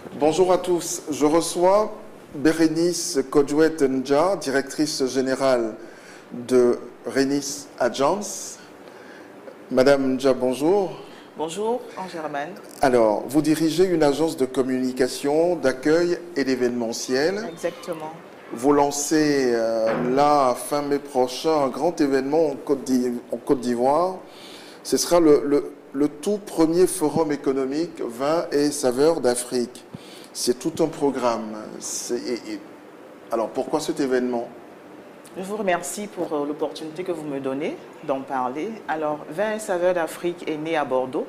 Bonjour à tous. Je reçois Bérénice Kodjouet-Ndja, directrice générale de Rénis Agence. Madame Ndja, bonjour. Bonjour, Angerman. Alors, vous dirigez une agence de communication, d'accueil et d'événementiel. Exactement. Vous lancez là, fin mai prochain, un grand événement en Côte d'Ivoire. Ce sera le tout premier forum économique vin et saveurs d'Afrique. C'est tout un programme. Alors, pourquoi cet événement? Je vous remercie pour l'opportunité que vous me donnez d'en parler. Alors, Vin et saveurs d'Afrique est né à Bordeaux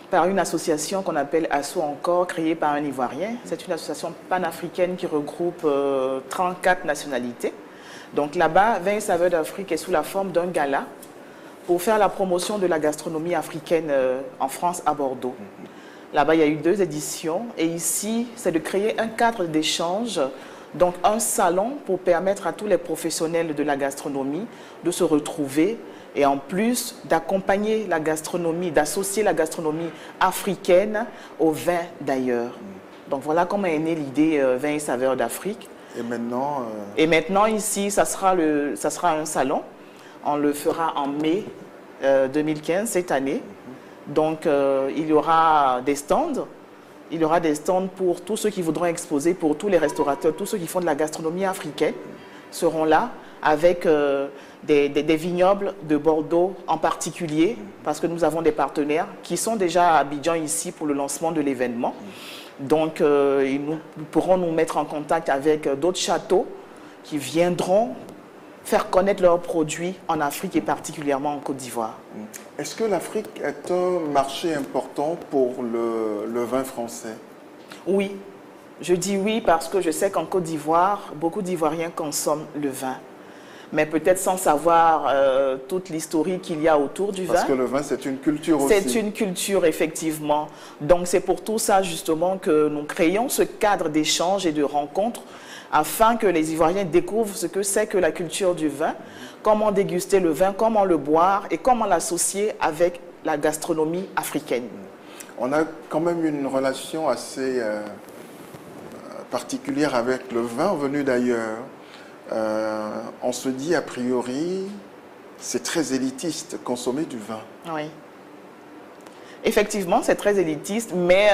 par une association qu'on appelle Asso Encore, créée par un Ivoirien. C'est une association panafricaine qui regroupe 34 nationalités. Donc là-bas, Vin et saveurs d'Afrique est sous la forme d'un gala pour faire la promotion de la gastronomie africaine en France, à Bordeaux. Là-bas, il y a eu 2 éditions et ici, c'est de créer un cadre d'échange, donc un salon pour permettre à tous les professionnels de la gastronomie de se retrouver et en plus d'accompagner la gastronomie, d'associer la gastronomie africaine au vin d'ailleurs. Donc voilà comment est née l'idée Vin et saveurs d'Afrique. Et maintenant ici, ça sera un salon. On le fera en mai 2015, cette année. Donc, il y aura des stands. Il y aura des stands pour tous ceux qui voudront exposer, pour tous les restaurateurs, tous ceux qui font de la gastronomie africaine seront là avec des vignobles de Bordeaux en particulier, parce que nous avons des partenaires qui sont déjà à Abidjan ici pour le lancement de l'événement. Donc, nous pourrons nous mettre en contact avec d'autres châteaux qui viendront faire connaître leurs produits en Afrique et particulièrement en Côte d'Ivoire. Est-ce que l'Afrique est un marché important pour le vin français? Oui, je dis oui parce que je sais qu'en Côte d'Ivoire, beaucoup d'Ivoiriens consomment le vin. Mais peut-être sans savoir toute l'historique qu'il y a autour du vin. Parce que le vin, c'est une culture aussi. C'est une culture, effectivement. Donc c'est pour tout ça, justement, que nous créons ce cadre d'échange et de rencontre afin que les Ivoiriens découvrent ce que c'est que la culture du vin, comment déguster le vin, comment le boire et comment l'associer avec la gastronomie africaine. On a quand même une relation assez particulière avec le vin venu d'ailleurs. On se dit a priori, c'est très élitiste, consommer du vin. Oui. Effectivement, c'est très élitiste, mais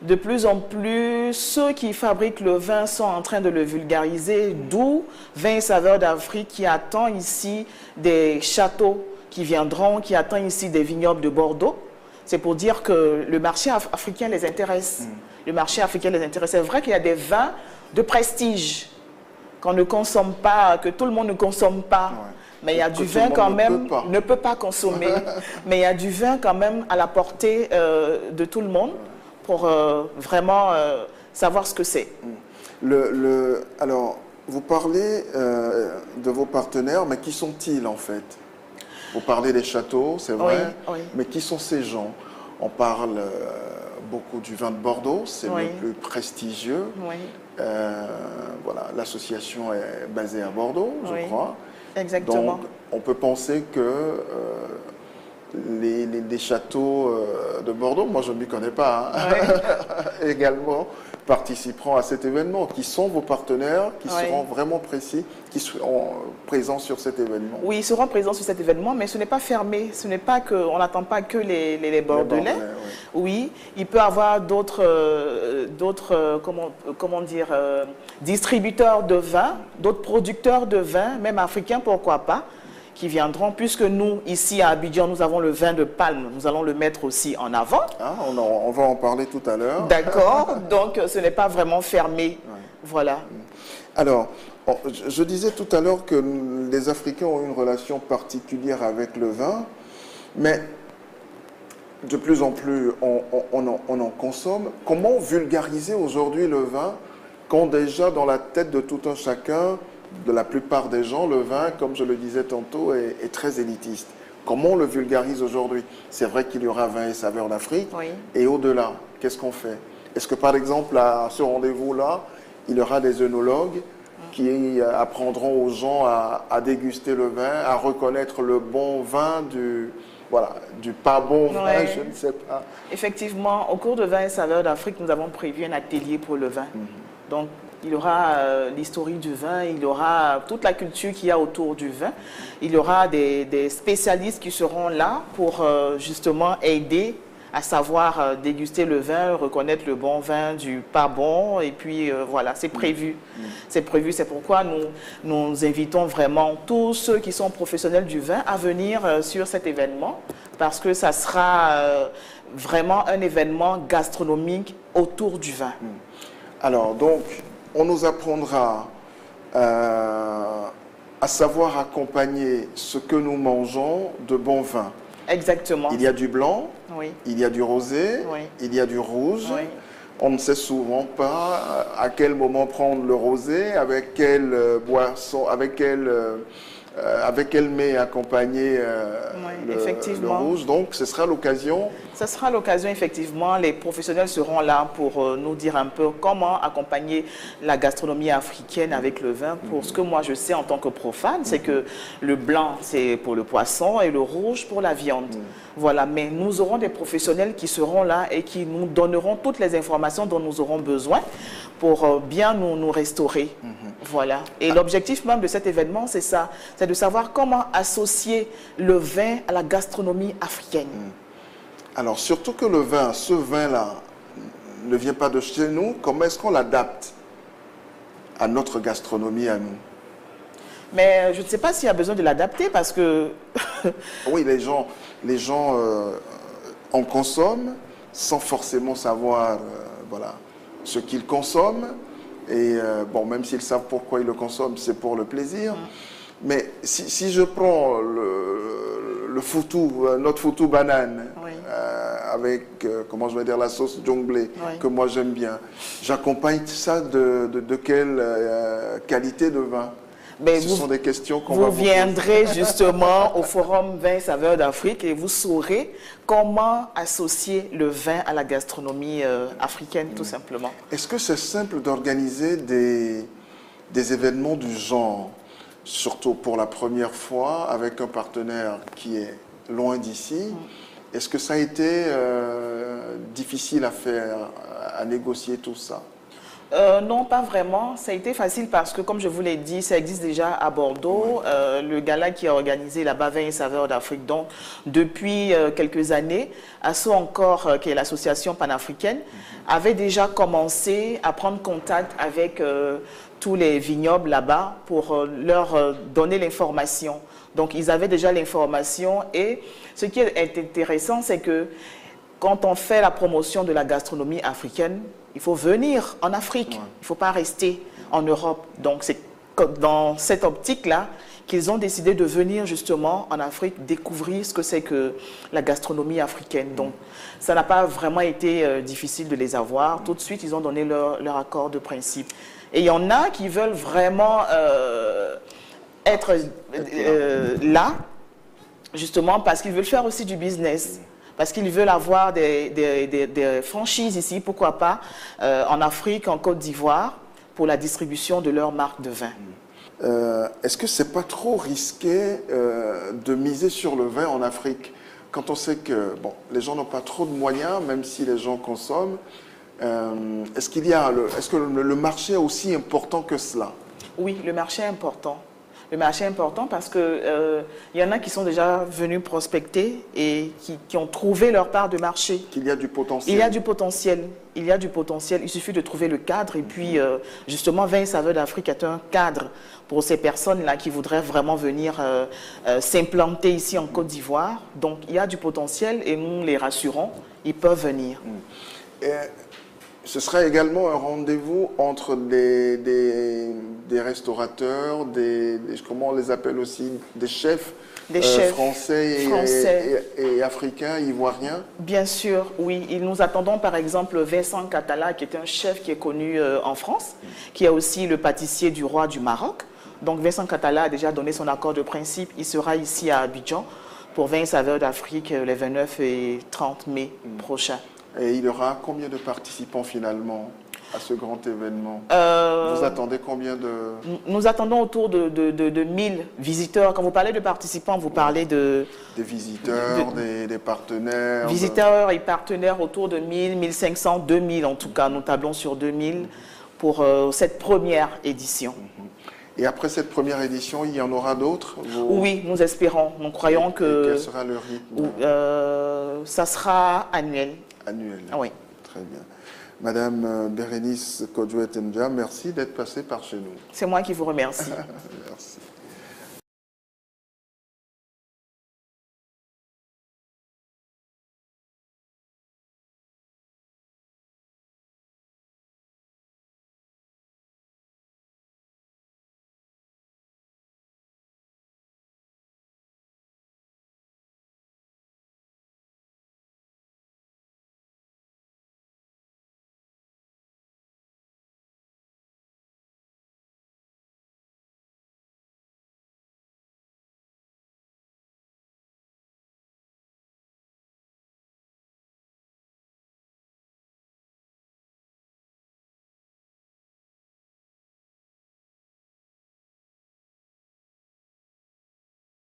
de plus en plus, ceux qui fabriquent le vin sont en train de le vulgariser, d'où Vin et saveurs d'Afrique qui attend ici des châteaux qui viendront, qui attend ici des vignobles de Bordeaux. C'est pour dire que le marché africain les intéresse. Le marché africain les intéresse. C'est vrai qu'il y a des vins de prestige qu'on ne consomme pas, que tout le monde ne consomme pas. Ouais. Mais il y a du vin quand même, ne peut pas consommer, mais il y a du vin quand même à la portée de tout le monde pour vraiment savoir ce que c'est. Alors, vous parlez de vos partenaires, mais qui sont-ils en fait? Vous parlez des châteaux, c'est vrai, oui. Mais qui sont ces gens? On parle beaucoup du vin de Bordeaux, c'est oui. le plus prestigieux. Oui. Voilà, l'association est basée à Bordeaux, je crois. Exactement. Donc, on peut penser que les châteaux de Bordeaux, moi je ne m'y connais pas, hein, également participeront à cet événement. Qui sont vos partenaires, qui seront vraiment précis, qui seront présents sur cet événement? Oui, ils seront présents sur cet événement, mais ce n'est pas fermé. Ce n'est pas que, on n'attend pas que les Bordelais. Oui, il peut y avoir d'autres distributeurs de vin, d'autres producteurs de vin, même africains, pourquoi pas, qui viendront, puisque nous, ici à Abidjan, nous avons le vin de palme, nous allons le mettre aussi en avant. Ah, on va en parler tout à l'heure. D'accord, donc ce n'est pas vraiment fermé. Ouais. Voilà. Alors, je disais tout à l'heure que les Africains ont une relation particulière avec le vin, mais de plus en plus, on en consomme. Comment vulgariser aujourd'hui le vin quand déjà dans la tête de tout un chacun, de la plupart des gens, le vin, comme je le disais tantôt, est très élitiste? Comment on le vulgarise aujourd'hui? C'est vrai qu'il y aura Vin et saveurs d'Afrique, et au-delà, qu'est-ce qu'on fait? Est-ce que par exemple, à ce rendez-vous-là, il y aura des œnologues qui apprendront aux gens à déguster le vin, à reconnaître le bon vin du pas bon vin, Ouais. je ne sais pas. Effectivement, au cours de Vins et saveurs d'Afrique, nous avons prévu un atelier pour le vin. Donc, il y aura l'historique du vin, il y aura toute la culture qu'il y a autour du vin. Il y aura des spécialistes qui seront là pour justement aider à savoir déguster le vin, reconnaître le bon vin du pas bon. Et puis voilà, c'est prévu. C'est prévu, c'est pourquoi nous invitons vraiment tous ceux qui sont professionnels du vin à venir sur cet événement, parce que ça sera vraiment un événement gastronomique autour du vin. Alors, donc, on nous apprendra à savoir accompagner ce que nous mangeons de bon vin. Exactement. Il y a du blanc, Oui. il y a du rosé, Oui. il y a du rouge. Oui. On ne sait souvent pas à quel moment prendre le rosé, avec quelle boisson, avec quel mets accompagner le effectivement. rouge. Donc, ce sera l'occasion. Ce sera l'occasion, effectivement. Les professionnels seront là pour nous dire un peu comment accompagner la gastronomie africaine avec le vin. Pour ce que moi je sais en tant que profane, c'est que le blanc, c'est pour le poisson et le rouge pour la viande. Voilà, mais nous aurons des professionnels qui seront là et qui nous donneront toutes les informations dont nous aurons besoin pour bien nous restaurer. Voilà. Et l'objectif même de cet événement, c'est ça, c'est de savoir comment associer le vin à la gastronomie africaine. Alors, surtout que le vin, ce vin-là, ne vient pas de chez nous, comment est-ce qu'on l'adapte à notre gastronomie, à nous? Mais je ne sais pas s'il y a besoin de l'adapter parce que... Oui, les gens en consomment sans forcément savoir ce qu'ils consomment. Et bon, même s'ils savent pourquoi ils le consomment, c'est pour le plaisir. Mais si je prends le foutou, notre foutou banane, Oui. avec, comment je vais dire, la sauce jonglée, Oui. que moi j'aime bien, j'accompagne ça de quelle qualité de vin? Mais Ce sont des questions qu'on va vous vous viendrez justement au Forum Vins et Saveurs d'Afrique et vous saurez comment associer le vin à la gastronomie africaine, tout simplement. Est-ce que c'est simple d'organiser des événements du genre, surtout pour la première fois, avec un partenaire qui est loin d'ici? Est-ce que ça a été difficile à faire, à négocier tout ça? Non, pas vraiment. Ça a été facile parce que, comme je vous l'ai dit, ça existe déjà à Bordeaux. Le gala qui a organisé là-bas, Vins et Saveurs d'Afrique. Donc, depuis quelques années, ASSO encore, qui est l'association panafricaine, avait déjà commencé à prendre contact avec tous les vignobles là-bas pour leur donner l'information. Donc, ils avaient déjà l'information et ce qui est intéressant, c'est que quand on fait la promotion de la gastronomie africaine, il faut venir en Afrique. Il ne faut pas rester en Europe. Donc, c'est dans cette optique-là qu'ils ont décidé de venir justement en Afrique découvrir ce que c'est que la gastronomie africaine. Donc, ça n'a pas vraiment été difficile de les avoir. Tout de suite, ils ont donné leur accord de principe. Et il y en a qui veulent vraiment être là, justement parce qu'ils veulent faire aussi du business. Parce qu'ils veulent avoir des franchises ici, pourquoi pas, en Afrique, en Côte d'Ivoire, pour la distribution de leur marque de vin. Est-ce que c'est pas trop risqué de miser sur le vin en Afrique quand on sait que les gens n'ont pas trop de moyens, même si les gens consomment? Est-ce que le marché est aussi important que cela? Oui, le marché est important. Le marché est important parce que y en a qui sont déjà venus prospecter et qui ont trouvé leur part de marché. Qu'il y a du potentiel. Il y a du potentiel. Il y a du potentiel. Il suffit de trouver le cadre. Et puis, justement, Vins et Saveurs d'Afrique est un cadre pour ces personnes-là qui voudraient vraiment venir s'implanter ici en Côte d'Ivoire. Donc, il y a du potentiel et nous les rassurons, ils peuvent venir. Et ce sera également un rendez-vous entre des restaurateurs, comment on les appelle aussi, des chefs, français et africains, ivoiriens. Bien sûr, oui. Et nous attendons par exemple Vincent Catala, qui est un chef qui est connu en France, qui est aussi le pâtissier du roi du Maroc. Donc Vincent Catala a déjà donné son accord de principe. Il sera ici à Abidjan pour Vins et Saveurs d'Afrique les 29 et 30 mai prochains. Et il y aura combien de participants finalement à ce grand événement? Vous attendez combien de... Nous attendons autour de 1000 visiteurs. Quand vous parlez de participants, vous parlez de... Des visiteurs, des partenaires? Visiteurs et partenaires autour de 1000, 1500, 2000 en tout cas. Nous tablons sur 2000 pour cette première édition. Et après cette première édition, il y en aura d'autres? Oui, nous espérons. Nous croyons que... Et quel sera le rythme? Ça sera annuel. Annuel. Oui. Très bien. Madame Bérénice Kodjouet-Ndja, merci d'être passée par chez nous. C'est moi qui vous remercie. Merci.